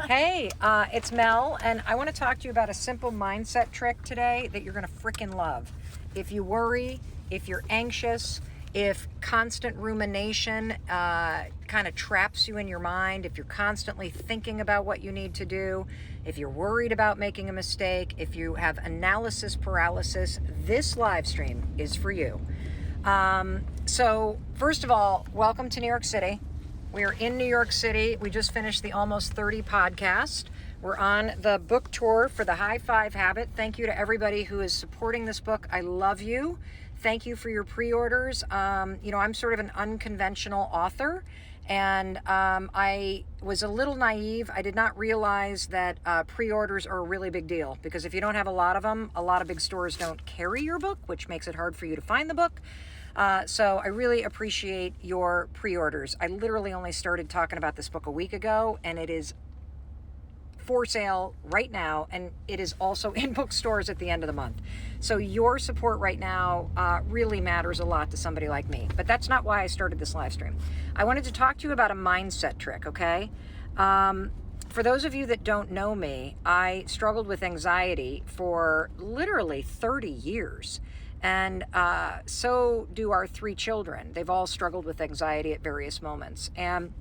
Hey, it's Mel, and I want to talk to you about a simple mindset trick today that you're going to freaking love. If you worry, if you're anxious, if constant rumination kind of traps you in your mind, if you're constantly thinking about what you need to do, if you're worried about making a mistake, if you have analysis paralysis, this live stream is for you. So first of all, welcome to New York City. We are in New York City. We just finished the Almost 30 podcast. We're on the book tour for the High Five Habit. Thank you to everybody who is supporting this book. I love you. Thank you for your pre-orders. I'm sort of an unconventional author, and I was a little naive. I did not realize that pre-orders are a really big deal, because if you don't have a lot of them, a lot of big stores don't carry your book, which makes it hard for you to find the book. So I really appreciate your pre-orders. I literally only started talking about this book a week ago, and it is for sale right now, and it is also in bookstores at the end of the month. So your support right now really matters a lot to somebody like me. But that's not why I started this live stream. I wanted to talk to you about a mindset trick, okay? For those of you that don't know me, I struggled with anxiety for literally 30 years. And so do our 3 children. They've all struggled with anxiety at various moments. And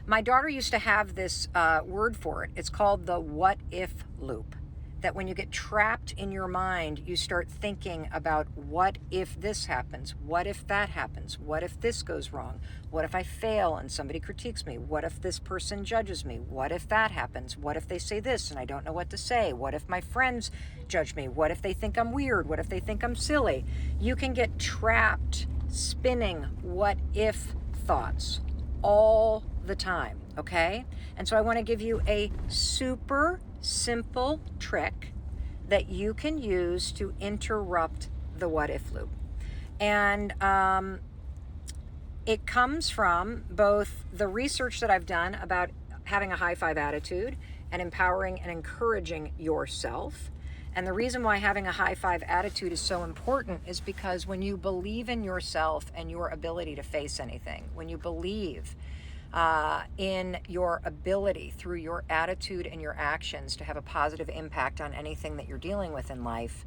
my daughter used to have this word for it. It's called the what if loop. That when you get trapped in your mind, you start thinking about what if this happens? What if that happens? What if this goes wrong? What if I fail and somebody critiques me? What if this person judges me? What if that happens? What if they say this and I don't know what to say? What if my friends judge me? What if they think I'm weird? What if they think I'm silly? You can get trapped spinning what if thoughts all the time, okay? And so I want to give you a super simple trick that you can use to interrupt the what if loop. And it comes from both the research that I've done about having a high five attitude and empowering and encouraging yourself. And the reason why having a high five attitude is so important is because when you believe in yourself and your ability to face anything, when you believe in your ability through your attitude and your actions to have a positive impact on anything that you're dealing with in life,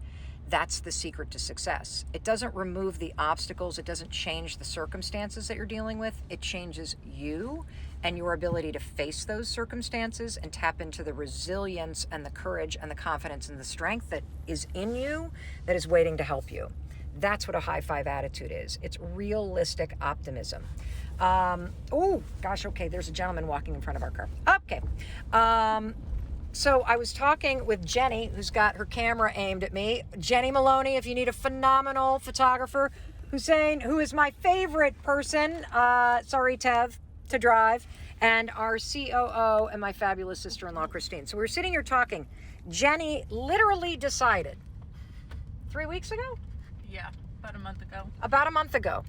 that's the secret to success. It doesn't remove the obstacles. It doesn't change the circumstances that you're dealing with. It changes you and your ability to face those circumstances and tap into the resilience and the courage and the confidence and the strength that is in you that is waiting to help you. That's what a high five attitude is. It's realistic optimism. Okay, there's a gentleman walking in front of our car. Okay. So I was talking with Jenny, who's got her camera aimed at me. Jenny Maloney, if you need a phenomenal photographer. Hussein, who is my favorite person, Tev, to drive. And our COO and my fabulous sister-in-law, Christine. So we were sitting here talking. Jenny literally decided 3 weeks ago? Yeah, about a month ago.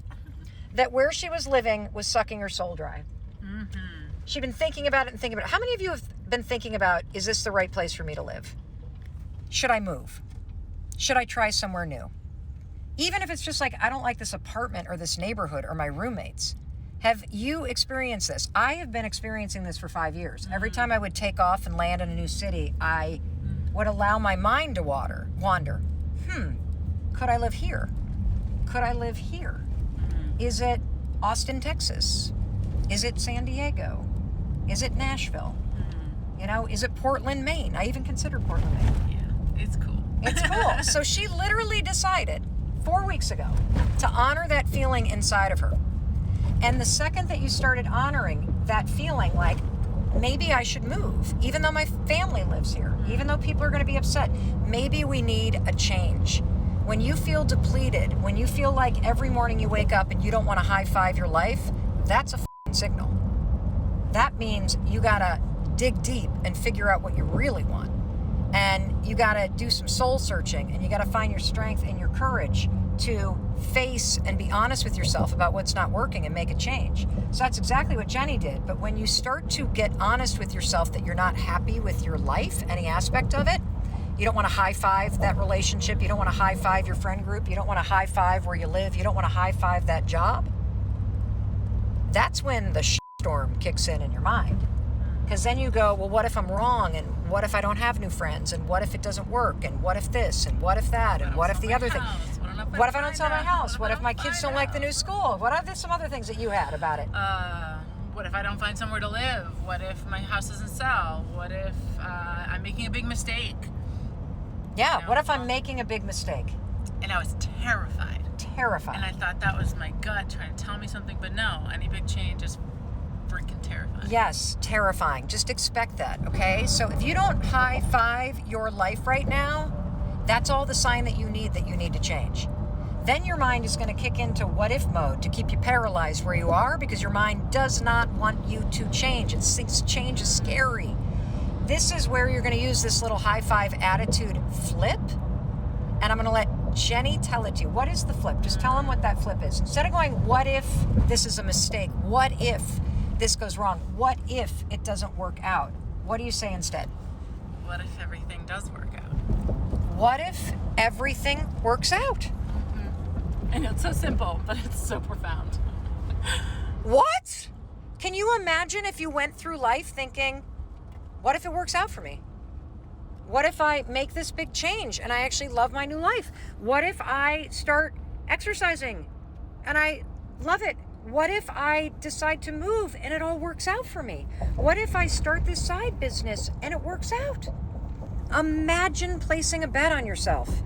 That where she was living was sucking her soul dry. Mm-hmm. She'd been thinking about it. How many of you have been thinking about, is this the right place for me to live? Should I move? Should I try somewhere new? Even if it's just like, I don't like this apartment or this neighborhood or my roommates. Have you experienced this? I have been experiencing this for 5 years. Mm-hmm. Every time I would take off and land in a new city, I would allow my mind to wander. Could I live here? Could I live here? Is it Austin, Texas? Is it San Diego? Is it Nashville? Is it Portland, Maine? I even considered Portland, Maine. Yeah, it's cool. It's cool. So she literally decided 4 weeks ago to honor that feeling inside of her. And the second that you started honoring that feeling, like, maybe I should move, even though my family lives here, even though people are going to be upset, maybe we need a change. When you feel depleted, when you feel like every morning you wake up and you don't want to high five your life, that's a signal. That means you got to dig deep and figure out what you really want. And you got to do some soul searching, and you got to find your strength and your courage to face and be honest with yourself about what's not working and make a change. So that's exactly what Jenny did. But when you start to get honest with yourself that you're not happy with your life, any aspect of it, you don't want to high five that relationship. You don't want to high five your friend group. You don't want to high five where you live. You don't want to high five that job. That's when the storm kicks in your mind. Because then you go, well, what if I'm wrong? And what if I don't have new friends? And what if it doesn't work? And what if this? And what if that? And what if the other thing? What if I don't sell my house? What if my kids don't like the new school? What are some other things that you had about it? What if I don't find somewhere to live? What if my house doesn't sell? What if I'm making a big mistake? Yeah, You know, what if I'm making a big mistake? And I was terrified. Terrified. And I thought that was my gut trying to tell me something, but no, any big change is freaking terrifying. Yes, terrifying. Just expect that, okay? So if you don't high five your life right now, that's all the sign that you need to change. Then your mind is going to kick into what if mode to keep you paralyzed where you are, because your mind does not want you to change. It thinks change is scary. This is where you're going to use this little high five attitude flip. And I'm going to let Jenny tell it to you. What is the flip? Just tell them what that flip is. Instead of going, what if this is a mistake? What if this goes wrong? What if it doesn't work out? What do you say instead? What if everything does work out? What if everything works out? I know it's so simple, but it's so profound. What? Can you imagine if you went through life thinking, what if it works out for me? What if I make this big change and I actually love my new life? What if I start exercising and I love it? What if I decide to move and it all works out for me? What if I start this side business and it works out? Imagine placing a bet on yourself.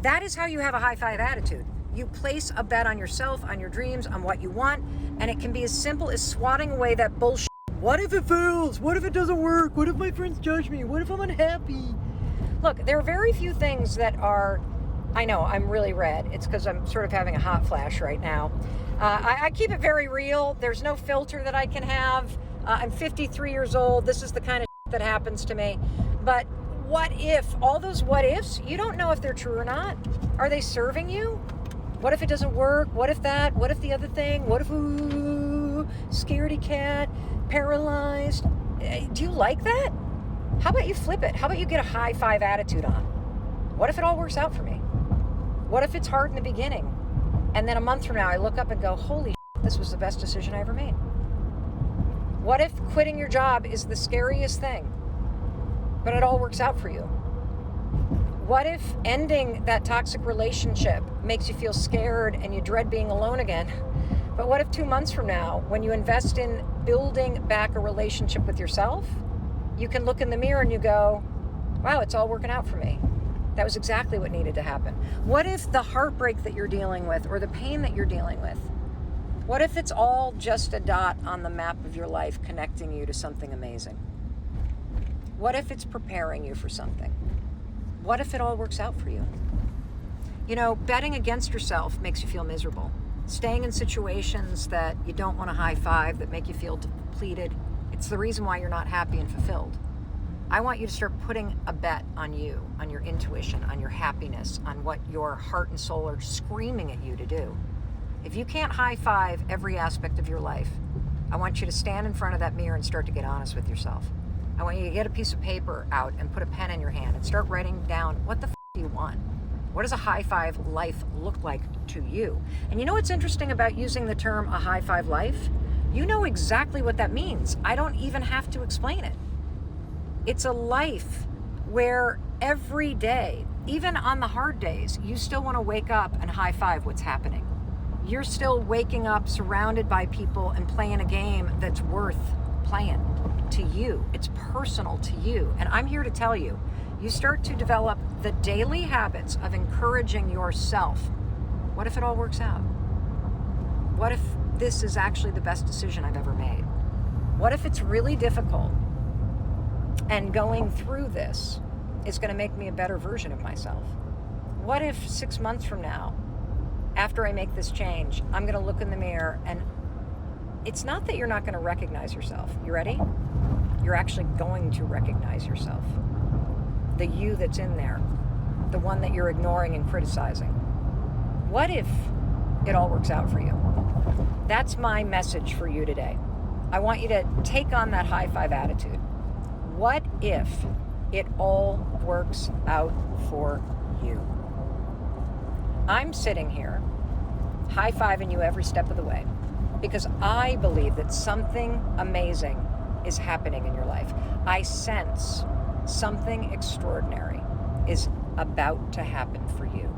That is how you have a high five attitude. You place a bet on yourself, on your dreams, on what you want, and it can be as simple as swatting away that bullshit. What if it fails? What if it doesn't work? What if my friends judge me? What if I'm unhappy? Look, there are very few things that are, I know, I'm really red. It's because I'm sort of having a hot flash right now. I keep it very real. There's no filter that I can have. I'm 53 years old. This is the kind of that happens to me. But what if, all those what ifs, you don't know if they're true or not. Are they serving you? What if it doesn't work? What if that? What if the other thing? What if, ooh, scaredy cat, paralyzed? Do you like that? How about you flip it? How about you get a high five attitude on? What if it all works out for me? What if it's hard in the beginning? And then a month from now, I look up and go, holy shit, this was the best decision I ever made. What if quitting your job is the scariest thing, but it all works out for you? What if ending that toxic relationship makes you feel scared and you dread being alone again? But what if 2 months from now, when you invest in building back a relationship with yourself, you can look in the mirror and you go, wow, it's all working out for me. That was exactly what needed to happen. What if the heartbreak that you're dealing with or the pain that you're dealing with, what if it's all just a dot on the map of your life connecting you to something amazing? What if it's preparing you for something? What if it all works out for you? You know, betting against yourself makes you feel miserable. Staying in situations that you don't want to high five, that make you feel depleted, it's the reason why you're not happy and fulfilled. I want you to start putting a bet on you, on your intuition, on your happiness, on what your heart and soul are screaming at you to do. If you can't high five every aspect of your life, I want you to stand in front of that mirror and start to get honest with yourself. I want you to get a piece of paper out and put a pen in your hand and start writing down what the do you want? What does a high five life look like to you? And you know what's interesting about using the term a high five life? You know exactly what that means. I don't even have to explain it. It's a life where every day, even on the hard days, you still want to wake up and high five what's happening. You're still waking up surrounded by people and playing a game that's worth playing to you. It's personal to you. And I'm here to tell you, you start to develop the daily habits of encouraging yourself. What if it all works out? What if this is actually the best decision I've ever made? What if it's really difficult and going through this is going to make me a better version of myself? What if 6 months from now, after I make this change, I'm going to look in the mirror and it's not that you're not going to recognize yourself. You ready? You're actually going to recognize yourself. The you that's in there, the one that you're ignoring and criticizing. What if it all works out for you? That's my message for you today. I want you to take on that high five attitude. What if it all works out for you? I'm sitting here high-fiving you every step of the way because I believe that something amazing is happening in your life. I sense something extraordinary is about to happen for you.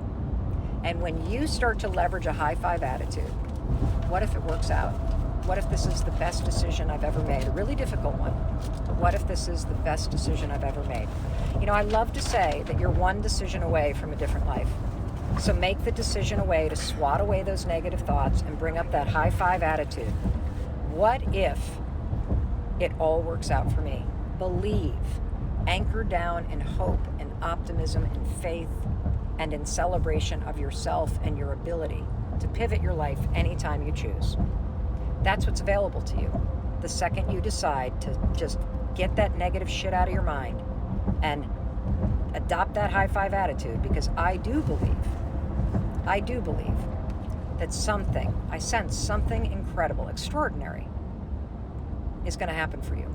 And when you start to leverage a high five attitude, what if it works out? What if this is the best decision I've ever made? A really difficult one. But what if this is the best decision I've ever made? You know, I love to say that you're one decision away from a different life. So make the decision away to swat away those negative thoughts and bring up that high five attitude. What if it all works out for me? Believe. Anchor down in hope and optimism and faith and in celebration of yourself and your ability to pivot your life anytime you choose. That's what's available to you. The second you decide to just get that negative shit out of your mind and adopt that high five attitude, because I do believe that I sense something incredible, extraordinary is going to happen for you.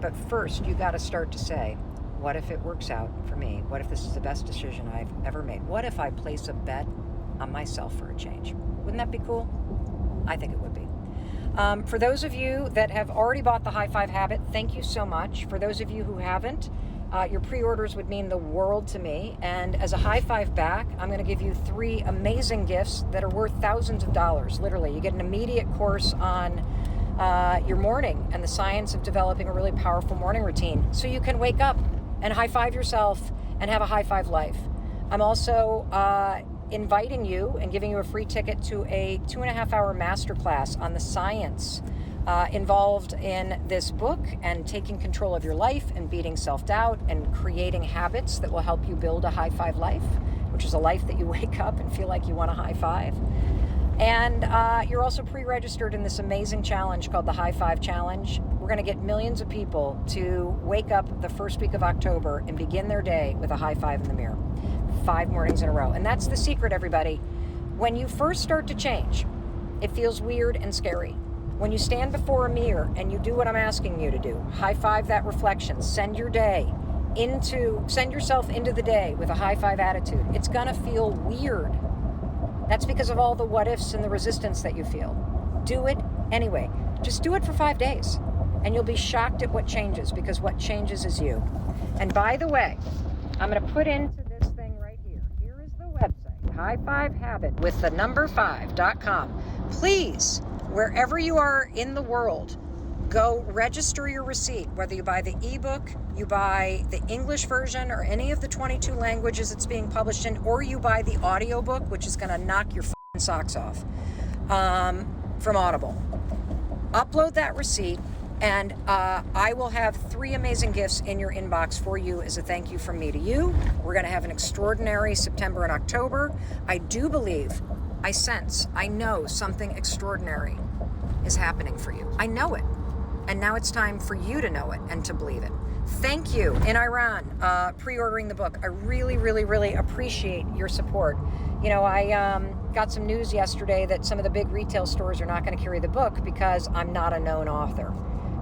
But first, you got to start to say, what if it works out for me? What if this is the best decision I've ever made? What if I place a bet on myself for a change? Wouldn't that be cool? I think it would be. For those of you that have already bought the High Five Habit, thank you so much. For those of you who haven't, your pre-orders would mean the world to me. And as a high five back, I'm going to give you 3 amazing gifts that are worth thousands of dollars. Literally, you get an immediate course on your morning and the science of developing a really powerful morning routine so you can wake up and high five yourself and have a high five life. I'm also inviting you and giving you a free ticket to a 2.5-hour masterclass on the science involved in this book and taking control of your life and beating self-doubt and creating habits that will help you build a high five life, which is a life that you wake up and feel like you want a high five. And you're also pre-registered in this amazing challenge called the High Five Challenge. We're going to get millions of people to wake up the first week of October and begin their day with a high five in the mirror, 5 mornings in a row. And that's the secret, everybody. When you first start to change, it feels weird and scary. When you stand before a mirror and you do what I'm asking you to do, high five that reflection, send yourself into the day with a high five attitude, it's going to feel weird. That's because of all the what ifs and the resistance that you feel. Do it anyway. Just do it for 5 days and you'll be shocked at what changes, because what changes is you. And by the way, I'm going to put into this thing right here. Here is the website, highfivehabit with the number 5.com. Please, wherever you are in the world, go register your receipt, whether you buy the ebook, you buy the English version or any of the 22 languages it's being published in, or you buy the audiobook, which is going to knock your fucking socks off, from Audible. Upload that receipt, and I will have 3 amazing gifts in your inbox for you as a thank you from me to you. We're going to have an extraordinary September and October. I do believe, I sense, I know something extraordinary is happening for you. I know it. And now it's time for you to know it and to believe it. Thank you in Iran, pre-ordering the book. I really, really, really appreciate your support. You know, I got some news yesterday that some of the big retail stores are not going to carry the book because I'm not a known author.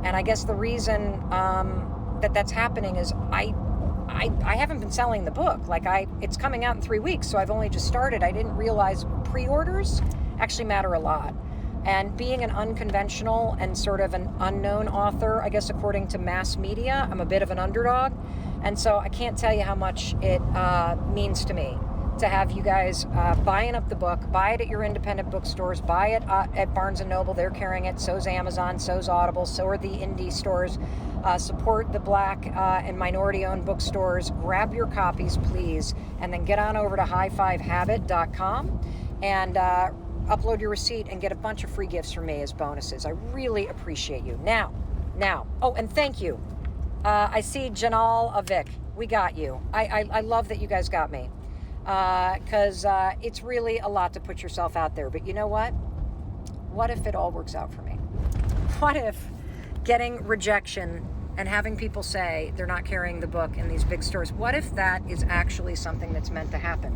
And I guess the reason that's happening is I haven't been selling the book. It's coming out in 3 weeks, so I've only just started. I didn't realize pre-orders actually matter a lot. And being an unconventional and sort of an unknown author, I guess according to mass media, I'm a bit of an underdog. And so I can't tell you how much it means to me to have you guys buying up the book. Buy it at your independent bookstores. Buy it at Barnes & Noble. They're carrying it. So's Amazon. So's Audible. So are the indie stores. Support the Black and minority-owned bookstores. Grab your copies, please. And then get on over to highfivehabit.com and upload your receipt and get a bunch of free gifts from me as bonuses. I really appreciate you. Now. Oh, and thank you. I see Janal Avik. We got you. I love that you guys got me. Because it's really a lot to put yourself out there. But you know what? What if it all works out for me? What if getting rejection and having people say they're not carrying the book in these big stores, what if that is actually something that's meant to happen?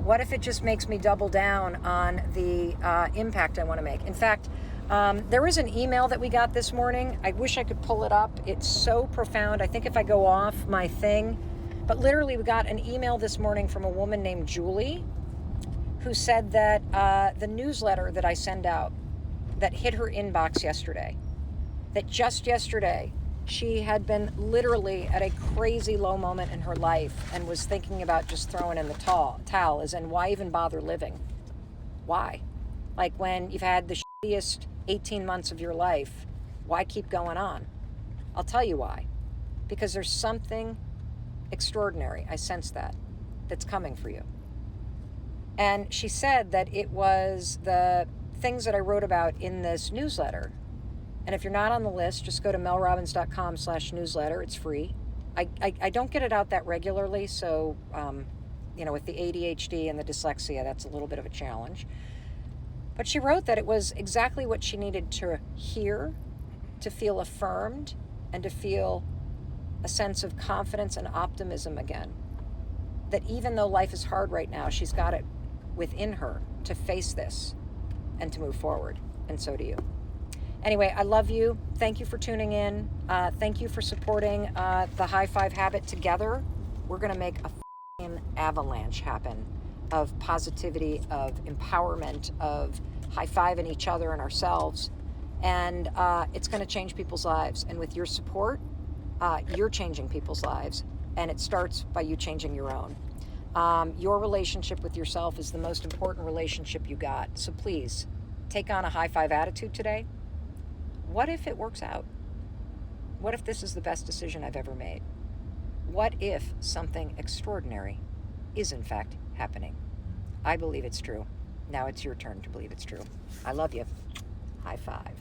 What if it just makes me double down on the impact I want to make? In fact, there was an email that we got this morning. I wish I could pull it up. It's so profound. I think if I go off my thing, but literally we got an email this morning from a woman named Julie who said that the newsletter that I send out that hit her inbox yesterday that just yesterday she had been literally at a crazy low moment in her life and was thinking about just throwing in the towel, as in, why even bother living? Why? Like, when you've had the shittiest 18 months of your life, why keep going on? I'll tell you why. Because there's something extraordinary, I sense that's coming for you. And she said that it was the things that I wrote about in this newsletter. And if you're not on the list, just go to melrobbins.com/newsletter. It's free. I don't get it out that regularly, so, with the ADHD and the dyslexia, that's a little bit of a challenge. But she wrote that it was exactly what she needed to hear, to feel affirmed, and to feel a sense of confidence and optimism again. That even though life is hard right now, she's got it within her to face this and to move forward. And so do you. Anyway, I love you. Thank you for tuning in. Thank you for supporting the High Five Habit together. We're going to make a f***ing avalanche happen of positivity, of empowerment, of high-fiving each other and ourselves. And it's going to change people's lives. And with your support, you're changing people's lives. And it starts by you changing your own. Your relationship with yourself is the most important relationship you got. So please, take on a high five attitude today. What if it works out? What if this is the best decision I've ever made? What if something extraordinary is in fact happening? I believe it's true. Now it's your turn to believe it's true. I love you. High five.